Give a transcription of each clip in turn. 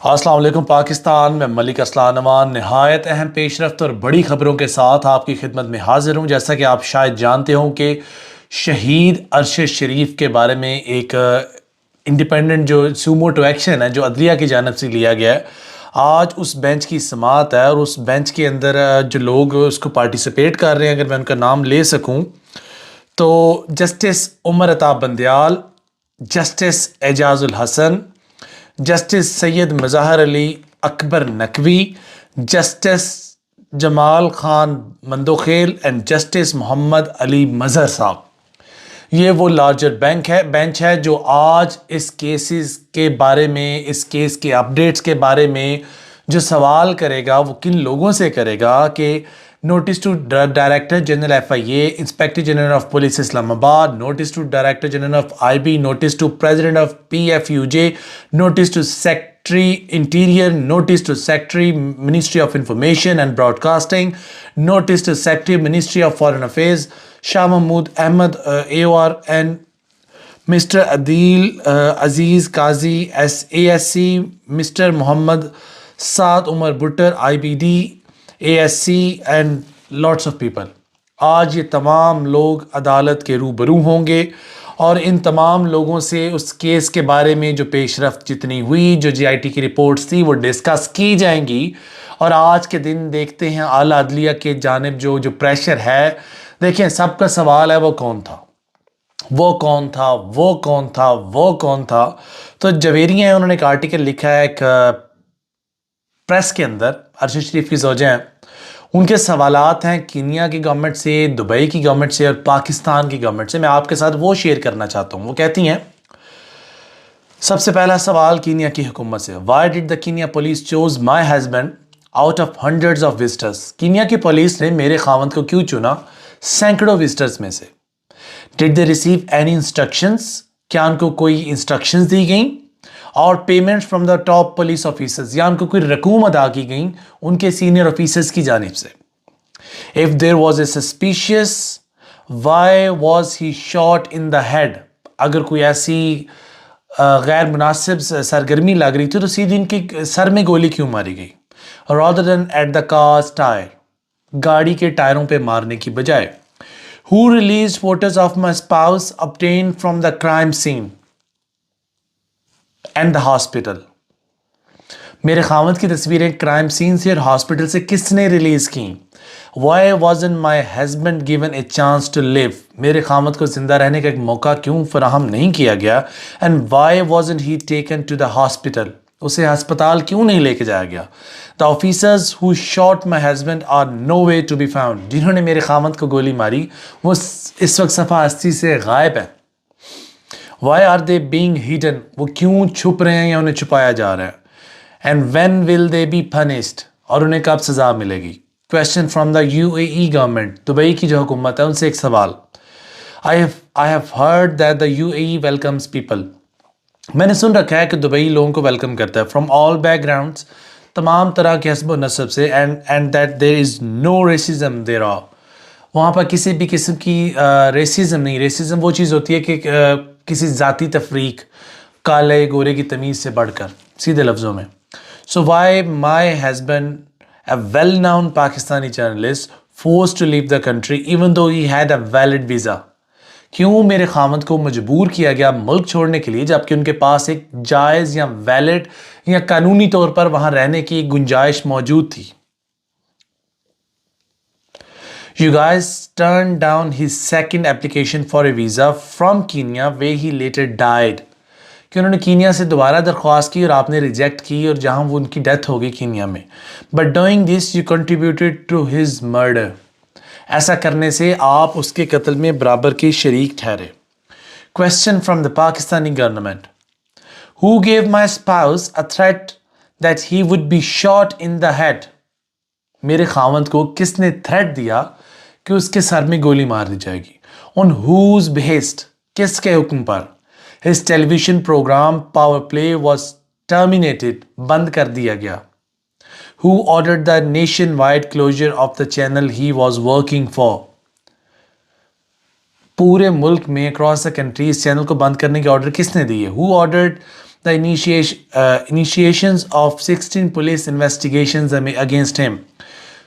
السلام علیکم پاکستان میں ملک اسلان نوان نہایت اہم پیش رفت اور بڑی خبروں کے ساتھ آپ کی خدمت میں حاضر ہوں۔ جیسا کہ آپ شاید جانتے ہوں کہ شہید ارشد شریف کے بارے میں ایک انڈیپینڈنٹ جو سوموٹو ایکشن ہے جو عدلیہ کی جانب سے لیا گیا ہے، آج اس بینچ کی سماعت ہے اور اس بینچ کے اندر جو لوگ اس کو پارٹیسپیٹ کر رہے ہیں، اگر میں ان کا نام لے سکوں تو justice Umar Ata Bandial, justice Ijaz ul-Ahsan, justice Syed Mazhar Ali Akbar Naqvi, justice Jamal Khan Mandokhail and justice Muhammad Ali Mazhar sahib. یہ وہ لارجر بینچ ہے جو آج اس کیسز کے بارے میں، اس کیس کے اپڈیٹس کے بارے میں جو سوال کرے گا وہ کن لوگوں سے کرے گا کہ notice to director general FIA، inspector general of police Islamabad, notice to director general of IB، notice to president of PFUJ، notice to secretary interior, notice to secretary ministry of information and broadcasting, notice to secretary ministry of foreign affairs Shah Mahmood Ahmad AOR، and mister Adeel Aziz Qazi ASC، mister Muhammad Saad Umar Buttar IBD ASC and lots of people. آج یہ تمام لوگ عدالت کے روبرو ہوں گے اور ان تمام لوگوں سے اس کیس کے بارے میں جو پیش رفت جتنی ہوئی، جو GIT کی رپورٹس تھی وہ ڈسکس کی جائیں گی۔ اور آج کے دن دیکھتے ہیں اعلیٰ عدلیہ کے جانب جو پریشر ہے، دیکھیں سب کا سوال ہے وہ کون تھا، وہ کون تھا، وہ کون تھا، وہ کون تھا۔ تو جویری ہیں، انہوں نے ایک آرٹیکل لکھا ہے ایک پریس کے اندر، ارشد شریف کی زوجہ ہیں، ان کے سوالات ہیں کینیا کی گورنمنٹ سے، دبئی کی گورنمنٹ سے اور پاکستان کی گورنمنٹ سے۔ میں آپ کے ساتھ وہ شیئر کرنا چاہتا ہوں۔ وہ کہتی ہیں، سب سے پہلا سوال کینیا کی حکومت سے، Why did the Kenya police chose my husband out of hundreds of visitors؟ Kenya کی پولیس نے میرے خاوند کو کیوں چنا سینکڑوں وزٹرز میں سے؟ Did they receive any instructions؟ کیا ان کو کوئی انسٹرکشنز دی گئیں؟ اور payment from the top police officers, یا ان کو کوئی رقوم ادا کی گئیں ان کے سینئر آفیسرز کی جانب سے؟ If there was a suspicious، why was he shot in the head؟ اگر کوئی ایسی غیر مناسب سرگرمی لگ رہی تھی تو سیدھی ان کے سر میں گولی کیوں ماری گئی؟ rather than at the car's tire، گاڑی کے ٹائروں پہ مارنے کی بجائے۔ Who released photos of my spouse obtained from the crime scene and the hospital؟ میرے خاوند کی تصویریں کرائم سین سے اور ہاسپٹل سے کس نے ریلیز کیں؟ Why wasn't my husband given a chance to live؟ میرے خاوند کو زندہ رہنے کا ایک موقع کیوں فراہم نہیں کیا گیا؟ And why wasn't he taken to the hospital؟ اسے ہسپتال کیوں نہیں لے کے جایا گیا؟ The officers who shot my husband are nowhere to be found۔ جنہوں نے میرے خاوند کو گولی ماری وہ اس وقت صفحہ ہستی سے غائب ہیں۔ Why are they being hidden؟ وہ کیوں چھپ رہے ہیں یا انہیں چھپایا جا رہا ہے؟ And when will they be punished؟ اور انہیں کب سزا ملے گی؟ Question from the UAE government، Dubai کی جو حکومت ہے ان سے ایک سوال۔ I have heard that the UAE welcomes people۔ میں نے سن رکھا ہے کہ دبئی لوگوں کو ویلکم کرتا ہے from all backgrounds، تمام طرح کے حسب و نسب سے، and that there is no racism thereof۔ وہاں پر کسی بھی قسم کی ریسزم نہیں۔ ریسزم وہ چیز ہوتی ہے کہ کسی ذاتی تفریق، کالے گورے کی تمیز سے بڑھ کر، سیدھے لفظوں میں۔ So why my husband، a well-known Pakistani journalist، forced to leave the country even though he had a valid visa؟ کیوں میرے خاوند کو مجبور کیا گیا ملک چھوڑنے کے لیے جبکہ ان کے پاس ایک جائز یا ویلڈ یا قانونی طور پر وہاں رہنے کی گنجائش موجود تھی؟ You guys turned down his second application for a visa from Kenya where he later died۔ کہ انہوں نے کینیا سے دوبارہ درخواست کی اور آپ نے ریجیکٹ کی اور جہاں وہ ان کی ڈیتھ ہو گئی کینیا میں۔ But doing this you contributed to his murder۔ ایسا کرنے سے آپ اس کے قتل میں برابر کے شریک ٹھہرے۔ Question from the Pakistani government، Who gave my spouse a threat that he would be shot in the head؟ میرے خاوند کو کس نے تھریٹ دیا کہ اس کے سر میں گولی مار دی جائے گی؟ On whose behest؟ کس کے حکم پر؟ His television program Power Play was terminated، بند کر دیا گیا۔ Who ordered the nationwide closure of the channel he was working for؟ پورے ملک میں across the country اس چینل کو بند کرنے کی آرڈر کس نے دی ہے؟ Who ordered the initiations of 16 police investigations against him.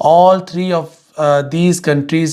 All three of these countries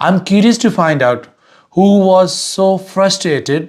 I'm curious to find out who was so frustrated.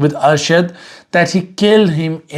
with Arshad that he killed him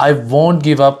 I won't give up.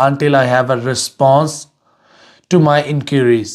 until I have a response to my inquiries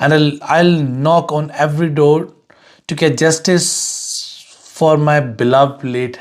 and I'll knock on every door to get justice for my beloved late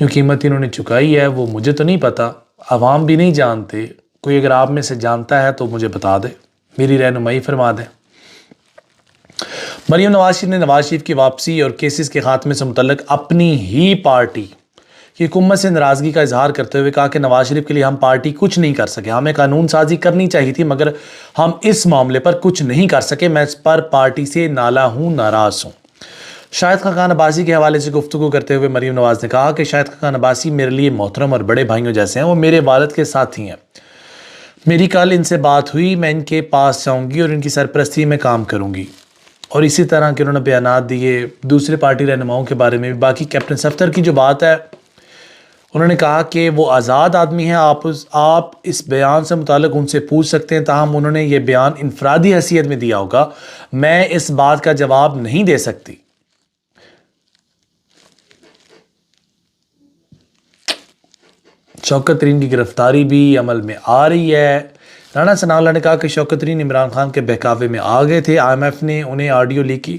جو قیمت انہوں نے چکائی ہے وہ مجھے تو نہیں پتہ، عوام بھی نہیں جانتے، کوئی اگر آپ میں سے جانتا ہے تو مجھے بتا دے، میری رہنمائی فرما دیں۔ مریم نواز شریف نے نواز شریف کی واپسی اور کیسز کے خاتمے سے متعلق اپنی ہی پارٹی کی حکومت سے ناراضگی کا اظہار کرتے ہوئے کہا کہ نواز شریف کے لیے ہم پارٹی کچھ نہیں کر سکے، ہمیں قانون سازی کرنی چاہیے تھی مگر ہم اس معاملے پر کچھ نہیں کر سکے، میں اس پر پارٹی سے نالا ہوں، ناراض ہوں۔ شاہد خاقان عباسی کے حوالے سے گفتگو کرتے ہوئے مریم نواز نے کہا کہ شاہد خاقان عباسی میرے لیے محترم اور بڑے بھائیوں جیسے ہیں، وہ میرے والد کے ساتھی ہیں، میری کل ان سے بات ہوئی، میں ان کے پاس جاؤں گی اور ان کی سرپرستی میں کام کروں گی۔ اور اسی طرح کے انہوں نے بیانات دیے دوسرے پارٹی رہنماؤں کے بارے میں بھی۔ باقی کیپٹن صفدر کی جو بات ہے، انہوں نے کہا کہ وہ آزاد آدمی ہیں، آپ اس بیان سے متعلق ان سے پوچھ سکتے ہیں، تاہم انہوں نے یہ بیان انفرادی حیثیت میں دیا ہوگا، میں اس بات کا جواب نہیں دے سکتی۔ شوکت ترین کی گرفتاری بھی عمل میں آ رہی ہے۔ رانا ثناء اللہ نے کہا کہ شوکت ترین عمران خان کے بہکاوے میں آ گئے تھے، آئی ایم ایف نے انہیں آڈیو لیک کی،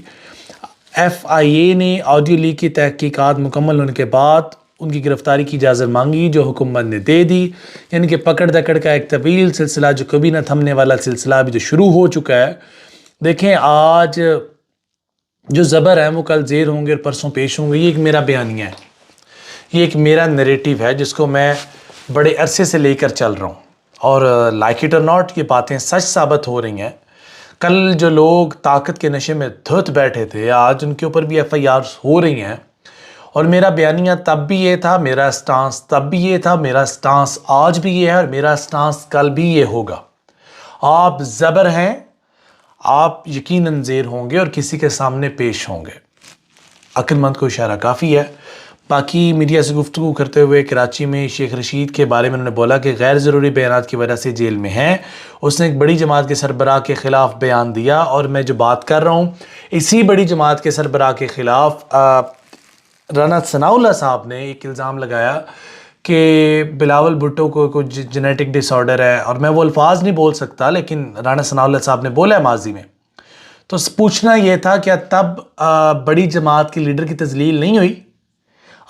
ایف آئی اے نے آڈیو لیک کی تحقیقات مکمل ہونے کے بعد ان کی گرفتاری کی اجازت مانگی جو حکومت نے دے دی، یعنی کہ پکڑ دکڑ کا ایک طویل سلسلہ جو کبھی نہ تھمنے والا سلسلہ ابھی جو شروع ہو چکا ہے۔ دیکھیں آج جو زبر ہیں وہ کل زیر ہوں گے اور پرسوں پیش ہوں گے، یہ ایک میرا بیانیہ ہے، یہ ایک میرا نیریٹیو ہے جس کو میں بڑے عرصے سے لے کر چل رہا ہوں، اور لائک اٹ اور ناٹ یہ باتیں سچ ثابت ہو رہی ہیں۔ کل جو لوگ طاقت کے نشے میں دھت بیٹھے تھے آج ان کے اوپر بھی ایف آئی آرز ہو رہی ہیں، اور میرا بیانیہ تب بھی یہ تھا، میرا سٹانس تب بھی یہ تھا، میرا سٹانس آج بھی یہ ہے، اور میرا سٹانس کل بھی یہ ہوگا۔ آپ زبر ہیں، آپ یقیناً زیر ہوں گے اور کسی کے سامنے پیش ہوں گے۔ عقل مند کو اشارہ کافی ہے۔ باقی میڈیا سے گفتگو کرتے ہوئے کراچی میں شیخ رشید کے بارے میں انہوں نے بولا کہ غیر ضروری بیانات کی وجہ سے جیل میں ہیں، اس نے ایک بڑی جماعت کے سربراہ کے خلاف بیان دیا، اور میں جو بات کر رہا ہوں اسی بڑی جماعت کے سربراہ کے خلاف رانا ثناء اللہ صاحب نے ایک الزام لگایا کہ بلاول بھٹو کو کچھ جینیٹک ڈس آرڈر ہے، اور میں وہ الفاظ نہیں بول سکتا لیکن رانا ثناء اللہ صاحب نے بولا ہے ماضی میں۔ تو پوچھنا یہ تھا کیا تب بڑی جماعت کی لیڈر کی تذلیل نہیں ہوئی؟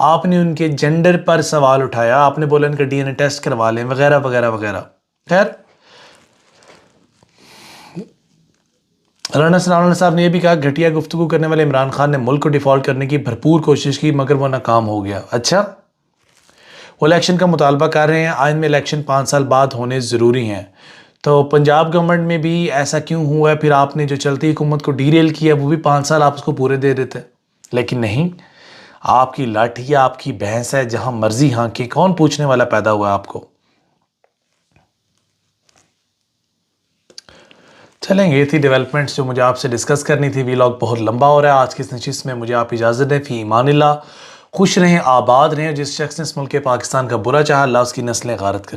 آپ نے ان کے جینڈر پر سوال اٹھایا، آپ نے بولا ان کا ڈی این اے ٹیسٹ کروا لیں وغیرہ وغیرہ وغیرہ۔ خیر رانا ثناء اللہ صاحب نے یہ بھی کہا گھٹیا گفتگو کرنے والے عمران خان نے ملک کو ڈیفالٹ کرنے کی بھرپور کوشش کی مگر وہ ناکام ہو گیا۔ اچھا، وہ الیکشن کا مطالبہ کر رہے ہیں، آئین میں الیکشن 5 سال بعد ہونے ضروری ہیں، تو پنجاب گورنمنٹ میں بھی ایسا کیوں ہوا ہے؟ پھر آپ نے جو چلتی حکومت کو ڈی ریل کیا وہ بھی 5 سال آپ اس کو پورے دے دیتے، لیکن نہیں، آپ کی لاٹھی آپ کی بھینس ہے، جہاں مرضی ہانکے، کون پوچھنے والا پیدا ہوا آپ کو؟ چلیں یہ تھی ڈیولپمنٹس جو مجھے آپ سے ڈسکس کرنی تھی۔ ویلاگ بہت لمبا ہو رہا ہے، آج کی اس نشست میں مجھے آپ اجازت دیں، فی ایمان اللہ، خوش رہیں، آباد رہیں، جس شخص نے اس ملک پاکستان کا برا چاہا اللہ اس کی نسلیں غارت کرے۔